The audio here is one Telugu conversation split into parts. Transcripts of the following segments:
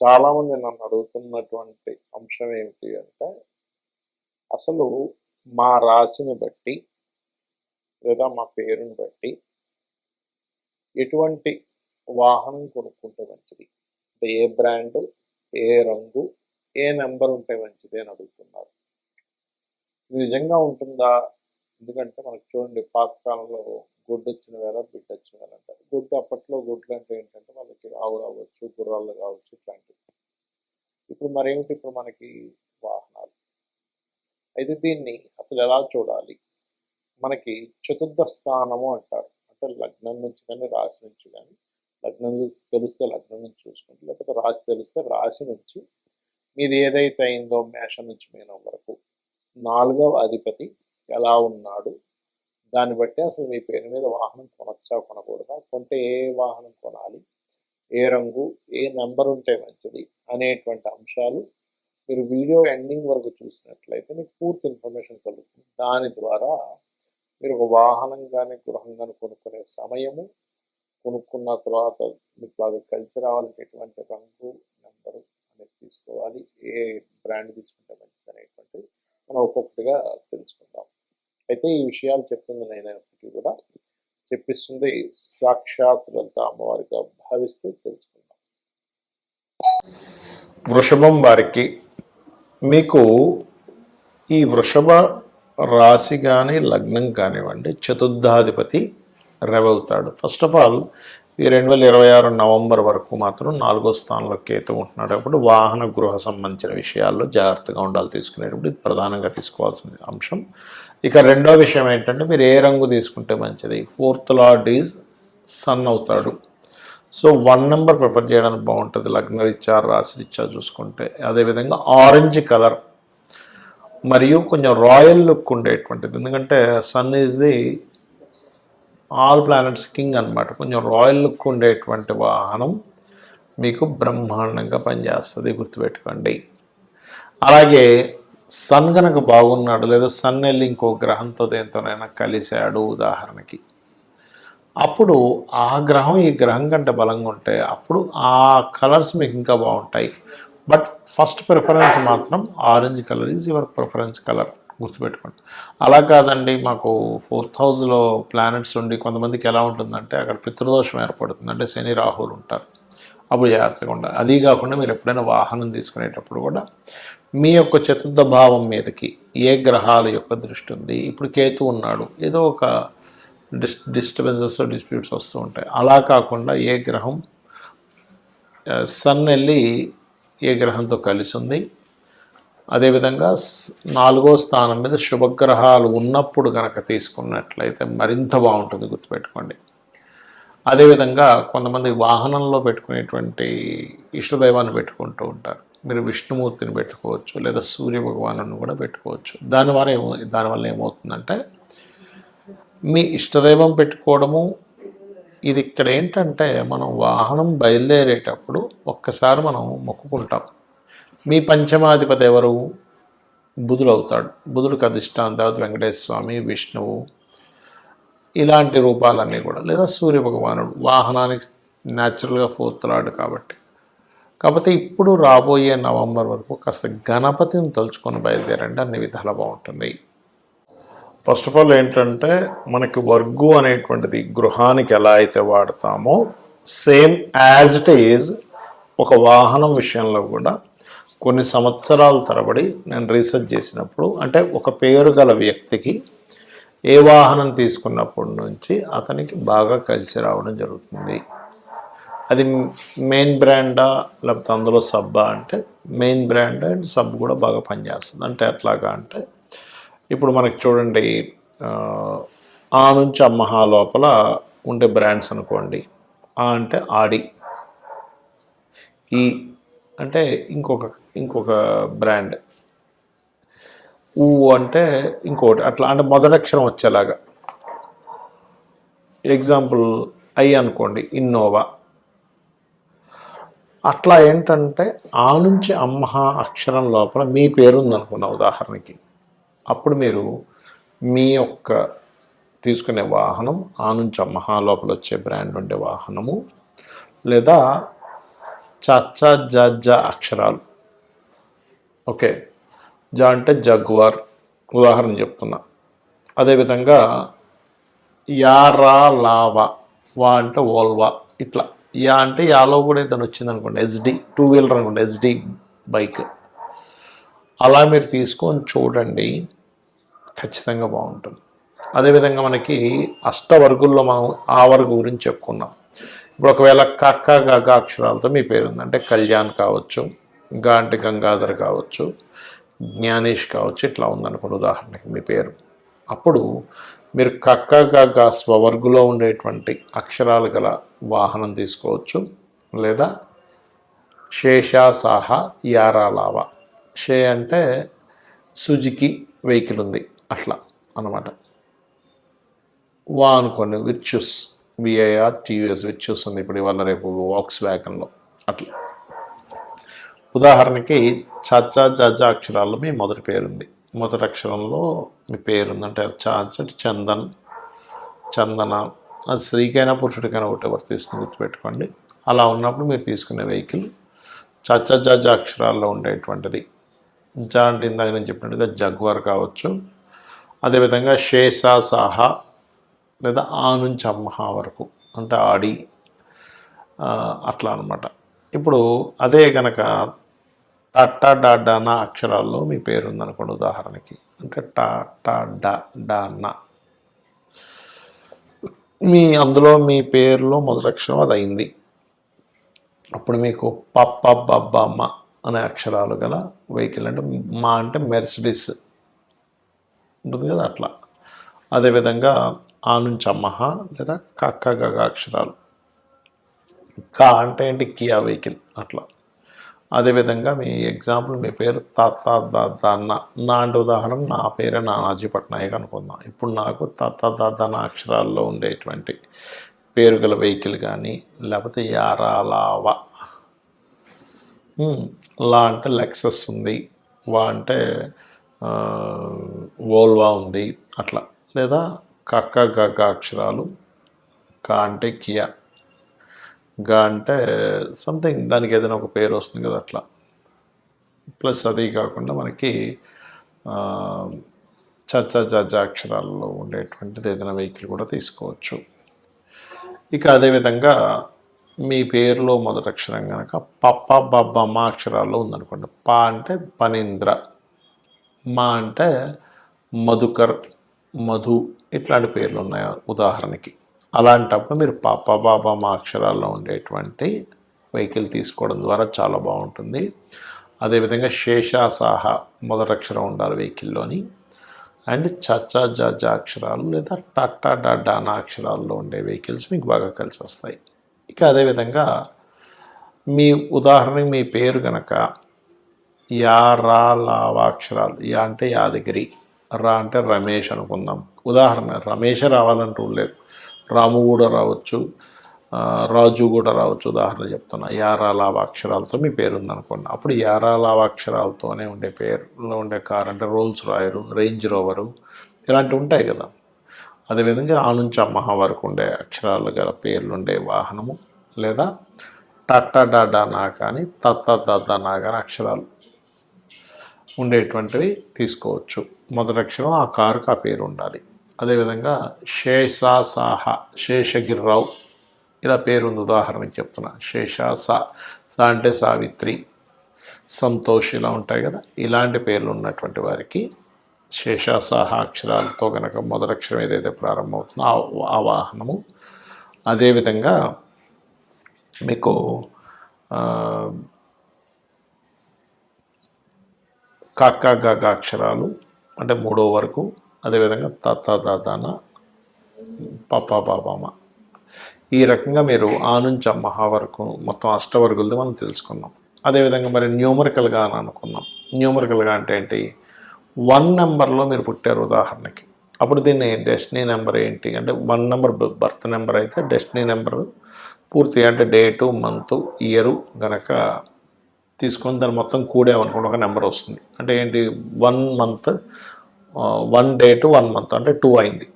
చాలామంది నన్ను అడుగుతున్నటువంటి అంశం ఏమిటి అంటే, అసలు మా రాశిని బట్టి లేదా మా పేరుని బట్టి ఎటువంటి వాహనం కొనుక్కుంటే మంచిది, అంటే ఏ బ్రాండ్, ఏ రంగు, ఏ నెంబర్ ఉంటే మంచిది అని అడుగుతున్నారు. ఇది నిజంగా ఉంటుందా? ఎందుకంటే మనకు చూడండి, పాతకాలంలో గుడ్డు వచ్చిన వేళ బిడ్డ వచ్చిన వేళ అంటారు. గుడ్డు అప్పట్లో గుడ్లు అంటే ఏంటంటే మనకి ఆవులు అవ్వచ్చు, గుర్రాలు కావచ్చు, ఇట్లాంటివి. ఇప్పుడు మరేమిటి, ఇప్పుడు మనకి వాహనాలు. అయితే దీన్ని అసలు ఎలా చూడాలి? మనకి చతుర్థ స్థానము అంటారు. అంటే లగ్నం నుంచి కానీ రాశి నుంచి కానీ, లగ్నం తెలిస్తే లగ్నం నుంచి చూసుకుంటే, లేకపోతే రాశి తెలిస్తే రాశి నుంచి మీది ఏదైతే అయిందో మేషం నుంచి మీనం వరకు 4వ అధిపతి ఎలా ఉన్నాడు, దాన్ని బట్టి అసలు మీ పేరు మీద వాహనం కొనొచ్చా కొనకూడదా, కొంటే ఏ వాహనం కొనాలి, ఏ రంగు, ఏ నెంబర్ ఉంటే మంచిది అనేటువంటి అంశాలు మీరు వీడియో ఎండింగ్ వరకు చూసినట్లయితే మీకు పూర్తి ఇన్ఫర్మేషన్ కలుగుతుంది. దాని ద్వారా మీరు ఒక వాహనం కానీ గృహం కానీ కొనుక్కునే సమయము, కొనుక్కున్న తర్వాత మీకు బాగా కలిసి రావాలంటే ఎటువంటి రంగు, నెంబరు అనేది తీసుకోవాలి, ఏ బ్రాండ్ తీసుకుంటే మంచిది అనేటువంటిది మనం ఒక్కొక్కటిగా తెలుసుకుందాం. అయితే ఈ విషయాలు చెప్తుంది నేనైనప్పటికీ కూడా చెప్పిస్తుంది సాక్షాత్ లలిత అమ్మవారిగా భావిస్తూ తెలుసుకుందాం. వృషభం వారికి మీకు ఈ వృషభ రాశి కానీ లగ్నం కానివ్వండి, చతుర్థాధిపతి రవవుతాడు. ఫస్ట్ ఆఫ్ ఆల్ ఈ 2026 నవంబర్ వరకు మాత్రం 4వ స్థానంలో కేతు ఉంటున్నాడు. అప్పుడు వాహన గృహ సంబంధించిన విషయాల్లో జాగ్రత్తగా ఉండాలి తీసుకునేటప్పుడు. ఇది ప్రధానంగా తీసుకోవాల్సిన అంశం. ఇక రెండో విషయం ఏంటంటే, మీరు ఏ రంగు తీసుకుంటే మంచిది. 4th లార్డ్ ఈజ్ సన్ అవుతాడు. సో 1 నెంబర్ ప్రిఫర్ చేయడానికి బాగుంటుంది లగ్నరీత్యా, రాశిరీత్యా చూసుకుంటే. అదేవిధంగా ఆరెంజ్ కలర్ మరియు కొంచెం రాయల్ లుక్ ఉండేటువంటిది. ఎందుకంటే sun is the all planets king అనమాట. కొంచెం రాయల్ లుక్ ఉండేటువంటి వాహనం మీకు బ్రహ్మాండంగా పనిచేస్తుంది, గుర్తుపెట్టుకోండి. అలాగే సన్ కనుక బాగున్నాడు, లేదా సన్ వెళ్ళి ఇంకో గ్రహంతో దేంతోనైనా కలిశాడు ఉదాహరణకి, అప్పుడు ఆ గ్రహం ఈ గ్రహం కంటే బలంగా ఉంటే అప్పుడు ఆ కలర్స్ మీకు ఇంకా బాగుంటాయి. బట్ ఫస్ట్ ప్రిఫరెన్స్ మాత్రం orange colour is your preference colour, గుర్తుపెట్టుకోండి. అలా కాదండి, మాకు 4th హౌస్లో ప్లానెట్స్ ఉండి కొంతమందికి ఎలా ఉంటుందంటే అక్కడ పితృదోషం ఏర్పడుతుంది, అంటే శని రాహులు ఉంటారు, అప్పుడు జాగ్రత్తగా ఉండాలి. అది కాకుండా మీరు ఎప్పుడైనా వాహనం తీసుకునేటప్పుడు కూడా మీ యొక్క చతుర్థ భావం మీదకి ఏ గ్రహాల యొక్క దృష్టి ఉంది. ఇప్పుడు కేతు ఉన్నాడు, ఏదో ఒక డిస్టర్బెన్సెస్, డిస్ప్యూట్స్ వస్తూ ఉంటాయి. అలా కాకుండా ఏ గ్రహం, సన్ వెళ్ళి ఏ గ్రహంతో కలిసి ఉంది, అదేవిధంగా 4వ స్థానం మీద శుభగ్రహాలు ఉన్నప్పుడు కనుక తీసుకున్నట్లయితే మరింత బాగుంటుంది, గుర్తుపెట్టుకోండి. అదేవిధంగా కొంతమంది వాహనంలో పెట్టుకునేటువంటి ఇష్టదైవాన్ని పెట్టుకుంటూ ఉంటారు. మీరు విష్ణుమూర్తిని పెట్టుకోవచ్చు, లేదా సూర్య భగవాను కూడా పెట్టుకోవచ్చు. దానివల్ల ఏమవుతుందంటే మీ ఇష్టదైవం పెట్టుకోవడము. ఇది ఇక్కడ ఏంటంటే, మనం వాహనం బయలుదేరేటప్పుడు ఒక్కసారి మనం మొక్కుకుంటాం. మీ పంచమాధిపతి ఎవరు? బుధుడు అవుతాడు. బుధుడికి అధిష్టానం తర్వాత వెంకటేశ్వర స్వామి, విష్ణువు, ఇలాంటి రూపాలన్నీ కూడా, లేదా సూర్య భగవానుడు. వాహనానికి న్యాచురల్గా 4th లార్డ్ కాబట్టి ఇప్పుడు రాబోయే నవంబర్ వరకు కాస్త గణపతిని తలుచుకొని బయలుదేరండి, అన్ని విధాలా బాగుంటుంది. ఫస్ట్ ఆఫ్ ఆల్ ఏంటంటే, మనకి వర్గు అనేటువంటిది గృహానికి ఎలా అయితే వాడతామో సేమ్ యాజ్ ఇట్ ఈజ్ ఒక వాహనం విషయంలో కూడా కొన్ని సంవత్సరాల తరబడి నేను రీసెర్చ్ చేసినప్పుడు, అంటే ఒక పేరు గల వ్యక్తికి ఏ వాహనం తీసుకున్నప్పటి నుంచి అతనికి బాగా కలిసి రావడం జరుగుతుంది. అది మెయిన్ బ్రాండా లేకపోతే అందులో సబ్బా అంటే మెయిన్ బ్రాండ్ అండ్ సబ్ కూడా బాగా పనిచేస్తుంది. అంటే ఎట్లాగా అంటే, ఇప్పుడు మనకి చూడండి, ఆ నుంచి అమ్మహా లోపల ఉండే బ్రాండ్స్ అనుకోండి. ఆ అంటే ఆడి, ఈ అంటే ఇంకొక బ్రాండ్, ఊ అంటే ఇంకోటి, అట్లా అంటే మొదలక్షరం వచ్చేలాగా. ఎగ్జాంపుల్ ఐ అనుకోండి, ఇన్నోవా. అట్లా ఏంటంటే ఆ నుంచి అమ్మహా అక్షరం లోపల మీ పేరు ఉందనుకున్న ఉదాహరణకి, అప్పుడు మీరు మీ యొక్క తీసుకునే వాహనం ఆ నుంచి అమ్మహా లోపల వచ్చే బ్రాండ్ ఉండే వాహనము, లేదా చ జ జ అక్షరాలు. ఓకే, జ అంటే జగ్వార్ ఉదాహరణ చెప్తున్నా. అదేవిధంగా యారా లావా, వా అంటే ఓల్వా. ఇట్లా యా అంటే యాలో కూడా ఏదైనా వచ్చింది అనుకోండి, ఎస్డి 2 వీలర్ అనుకోండి, ఎస్డి బైక్. అలా మీరు తీసుకొని చూడండి, ఖచ్చితంగా బాగుంటుంది. అదేవిధంగా మనకి అష్టవర్గుల్లో మనం ఆ వర్గు గురించి చెప్పుకున్నాం. ఇప్పుడు ఒకవేళ కక్క గగ అక్షరాలతో మీ పేరు ఉంది అంటే కళ్యాణ్ కావచ్చు, గా అంటే గంగాధర్ కావచ్చు, జ్ఞానేష్ కావచ్చు, ఇట్లా ఉందనుకోండి ఉదాహరణకి మీ పేరు. అప్పుడు మీరు కక్క గగ స్వవర్గులో ఉండేటువంటి అక్షరాలు గల వాహనం తీసుకోవచ్చు, లేదా శేషాసాహ యారాలావా. షే అంటే సుజుకి వెహికల్ ఉంది అట్లా అన్నమాట. వా అనుకోండి విర్చుస్, విఐఆర్ టీవీఎస్ విర్చుస్ ఉంది ఇప్పుడు ఇవాళ రేపు వాక్స్ వ్యాగన్లో అట్లా. ఉదాహరణకి చ జ అక్షరాల్లో మీ మొదటి పేరుంది, మొదటి అక్షరంలో మీ పేరుంది అంటే చందన్, చందన. అది స్త్రీకైనా పురుషుడికైనా ఒకటి వర్తిస్తుంది, గుర్తుపెట్టుకోండి. అలా ఉన్నప్పుడు మీరు తీసుకునే వెహికల్ చ జ అక్షరాల్లో ఉండేటువంటిది. జ అంటే ఇందాక నేను చెప్పినట్టుగా జగ్వార్ కావచ్చు. అదేవిధంగా షేషా సాహా లేదా ఆ నుంచి అమ్మహ వరకు అంటే ఆడి, అట్లా అనమాట. ఇప్పుడు అదే కనుక టా డానా అక్షరాల్లో మీ పేరు ఉందనుకోండి ఉదాహరణకి, అంటే టా డా మీ అందులో మీ పేరులో మొదటి అక్షరం అది అయింది. అప్పుడు మీకు పప్ప బబ్బమ్మ అనే అక్షరాలు గల వెహికల్, అంటే మా అంటే మెర్సిడీస్ ఉంటుంది కదా అట్లా. అదేవిధంగా ఆ నుంచి అమ్మహ లేదా కక్క గగ అక్షరాలు. కా అంటే ఏంటి కియా వెహికల్ అట్లా. అదేవిధంగా మీ ఎగ్జాంపుల్ మీ పేరు తాన్న, నా అంటే ఉదాహరణ నా పేరే నానాజీ పట్నాయక్ అనుకుందాం. ఇప్పుడు నాకు తాన్న అక్షరాల్లో ఉండేటువంటి పేరు గల వెహికల్ కానీ, లేకపోతే యారాలావా. లా అంటే లెక్సస్ ఉంది, వా అంటే వోల్వా ఉంది అట్లా. లేదా కక్క గగ అక్షరాలు, కా అంటే కియా, గా అంటే సంథింగ్ దానికి ఏదైనా ఒక పేరు వస్తుంది కదా అట్లా. ప్లస్ అది కాకుండా మనకి చ జ అక్షరాల్లో ఉండేటువంటిది ఏదైనా వెహికల్ కూడా తీసుకోవచ్చు. ఇక అదేవిధంగా మీ పేరులో మొదటి అక్షరం కనుక పప్ప బబ్బ మా అక్షరాల్లో ఉందనుకోండి. పా అంటే పనీంద్ర, మా అంటే మధుకర్, మధు, ఇట్లాంటి పేర్లు ఉన్నాయి ఉదాహరణకి. అలాంటప్పుడు మీరు పాప బాబా మా అక్షరాల్లో ఉండేటువంటి వెహికల్ తీసుకోవడం ద్వారా చాలా బాగుంటుంది. అదేవిధంగా శేషాసాహ మొదటి అక్షరం ఉండాలి వెహికల్లోని. అండ్ చ జ అక్షరాలు లేదా టట్టా డానా అక్షరాల్లో ఉండే వెహికల్స్ మీకు బాగా కలిసి వస్తాయి. ఇక అదేవిధంగా మీ ఉదాహరణకి మీ పేరు కనుక యా రా లావా అక్షరాలు, యా అంటే యాదగిరి, రా అంటే రమేష్ అనుకుందాం. ఉదాహరణ రమేషే రావాలని రూల్ లేదు, రాము కూడా రావచ్చు, రాజు కూడా రావచ్చు. ఉదాహరణ చెప్తున్నా. యారాలావా అక్షరాలతో మీ పేరు ఉందనుకోండి. అప్పుడు యారాలావా అక్షరాలతోనే ఉండే పేరులో ఉండే కార్ అంటే రోల్స్ రాయరు, రేంజ్ రోవరు, ఇలాంటివి ఉంటాయి కదా. అదేవిధంగా ఆ నుంచి అమ్మహ వరకు ఉండే అక్షరాలు గల పేర్లు ఉండే వాహనము, లేదా టట్టా డానా కానీ నా కానీ అక్షరాలు ఉండేటువంటివి తీసుకోవచ్చు. మొదటి అక్షరం ఆ కారుకు ఆ పేరు ఉండాలి. అదేవిధంగా శేషాసాహ, శేషగిరిరావు ఇలా పేరుంది ఉదాహరణకి చెప్తున్నా. శేషాసా, సా అంటే సావిత్రి, సంతోష్ ఇలా ఉంటాయి కదా. ఇలాంటి పేర్లు ఉన్నటువంటి వారికి శేషాసాహ అక్షరాలతో కనుక మొదటి అక్షరం ఏదైతే ప్రారంభమవుతుందో ఆ వాహనము. అదేవిధంగా మీకు కక్క గగ అక్షరాలు అంటే మూడో వరకు. అదేవిధంగా దాన పప్ప బాబామ. ఈ రకంగా మీరు ఆ నుంచి అమ్మహ వరకు మొత్తం అష్టవర్గులది మనం తెలుసుకున్నాం. అదేవిధంగా మరి న్యూమరికల్గా అని అనుకున్నాం. న్యూమరికల్గా అంటే ఏంటి? 1 నెంబర్లో మీరు పుట్టారు ఉదాహరణకి, అప్పుడు దీన్ని డెస్టినీ నెంబర్ ఏంటి అంటే 1 నెంబర్ బర్త్ నెంబర్ అయితే డెస్టినీ నెంబరు పూర్తి అంటే డేటు, మంత్, ఇయరు గనక తీసుకొని దాన్ని మొత్తం కూడేమనుకోండి ఒక నెంబర్ వస్తుంది. అంటే ఏంటి? 1 మంత్, 1 డేటు, 1 మంత్ అంటే 2 అయింది.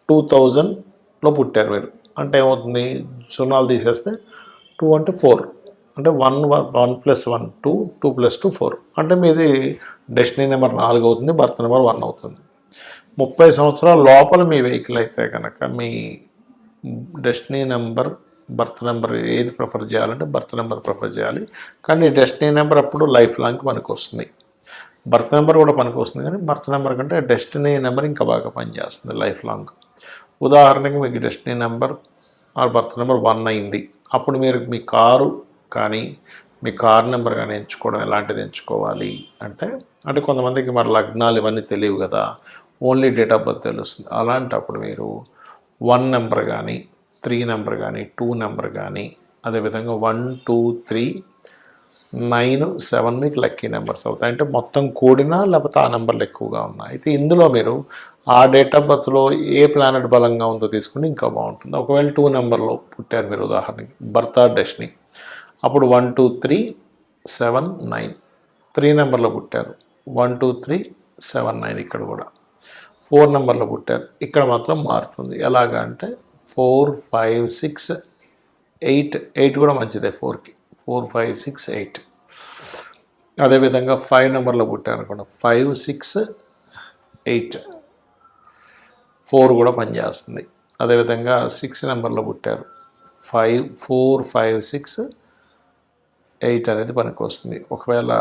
2000లో పుట్టారు మీరు అంటే ఏమవుతుంది? సున్నాలు తీసేస్తే 2 అంటే 4, అంటే 1+1 2, 2+2 4 అంటే మీది డెస్టినీ నెంబర్ 4 అవుతుంది, బర్త్ నెంబర్ 1 అవుతుంది. 30 సంవత్సరాల లోపల మీ వెహికల్ అయితే కనుక మీ డెస్టినీ నెంబర్ బర్త్ నెంబర్ ఏది ప్రిఫర్ చేయాలంటే బర్త్ నెంబర్ ప్రిఫర్ చేయాలి. కానీ డెస్టినీ నెంబర్ అప్పుడు లైఫ్ లాంగ్ పనికి వస్తుంది. బర్త్ నెంబర్ కూడా పనికి వస్తుంది, కానీ బర్త్ నెంబర్ కంటే డెస్టినీ నెంబర్ ఇంకా బాగా పనిచేస్తుంది లైఫ్ లాంగ్. ఉదాహరణకి మీకు డెస్టినీ నెంబర్ బర్త్ నెంబర్ 1 అయింది, అప్పుడు మీరు మీ కారు కానీ మీ కార్ నెంబర్ కానీ ఎంచుకోవడం ఎలాంటిది ఎంచుకోవాలి అంటే కొంతమందికి మరి లగ్నాలు ఇవన్నీ తెలియవు కదా, ఓన్లీ డేట్ ఆఫ్ బర్త్ తెలుస్తుంది. అలాంటప్పుడు మీరు 1 నెంబర్ కానీ 3 నెంబర్ కానీ 2 నెంబర్ కానీ అదేవిధంగా 1 2 3 9 7 మీకు లక్కీ నెంబర్స్ అవుతాయి. అంటే మొత్తం కూడినా లేకపోతే ఆ నెంబర్లు ఎక్కువగా ఉన్నాయి. అయితే ఇందులో మీరు ఆ డేట్ ఆఫ్ బర్త్లో ఏ ప్లానెట్ బలంగా ఉందో తీసుకుంటే ఇంకా బాగుంటుంది. ఒకవేళ 2 నెంబర్లో పుట్టారు మీరు, ఉదాహరణకి బర్త్ ఆర్ డెస్టినీ, అప్పుడు 1 2 3 7 9. 3 నెంబర్లో పుట్టారు 1 2 3 7 9. ఇక్కడ కూడా 4 నెంబర్లో పుట్టారు, ఇక్కడ మాత్రం మారుతుంది. ఎలాగా అంటే 4 5 6 8. 8 కూడా మంచిదే 4కి, 4 5 6 8. అదేవిధంగా 5 నెంబర్లో పుట్టారు అనుకోండి 5 6 8. 4 కూడా పనిచేస్తుంది. అదేవిధంగా 6 నెంబర్లో పుట్టారు 4 5 6 8 అనేది పనికి వస్తుంది. ఒకవేళ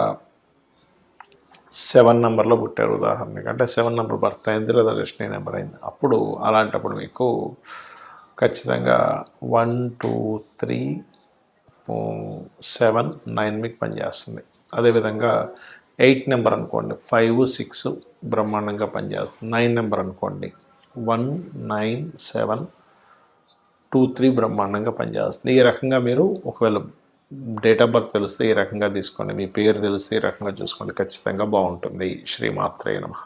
7 నెంబర్లో పుట్టారు ఉదాహరణకి, అంటే 7 నెంబర్ బర్త్ అయింది లేదా డెస్టినీ నెంబర్ అయింది, అప్పుడు అలాంటప్పుడు మీకు ఖచ్చితంగా 1 2 3 7 9 మీకు పనిచేస్తుంది. అదేవిధంగా 8 నెంబర్ అనుకోండి 5 6 బ్రహ్మాండంగా పనిచేస్తుంది. 9 నెంబర్ అనుకోండి 1 9 7 2 3 బ్రహ్మాండంగా పనిచేస్తుంది. ఈ రకంగా మీరు ఒకవేళ డేట్ ఆఫ్ బర్త్ తెలిస్తే ఈ రకంగా తీసుకోండి, మీ పేరు తెలిస్తే ఈ రకంగా చూసుకోండి, ఖచ్చితంగా బాగుంటుంది. శ్రీమాత్రే నమః.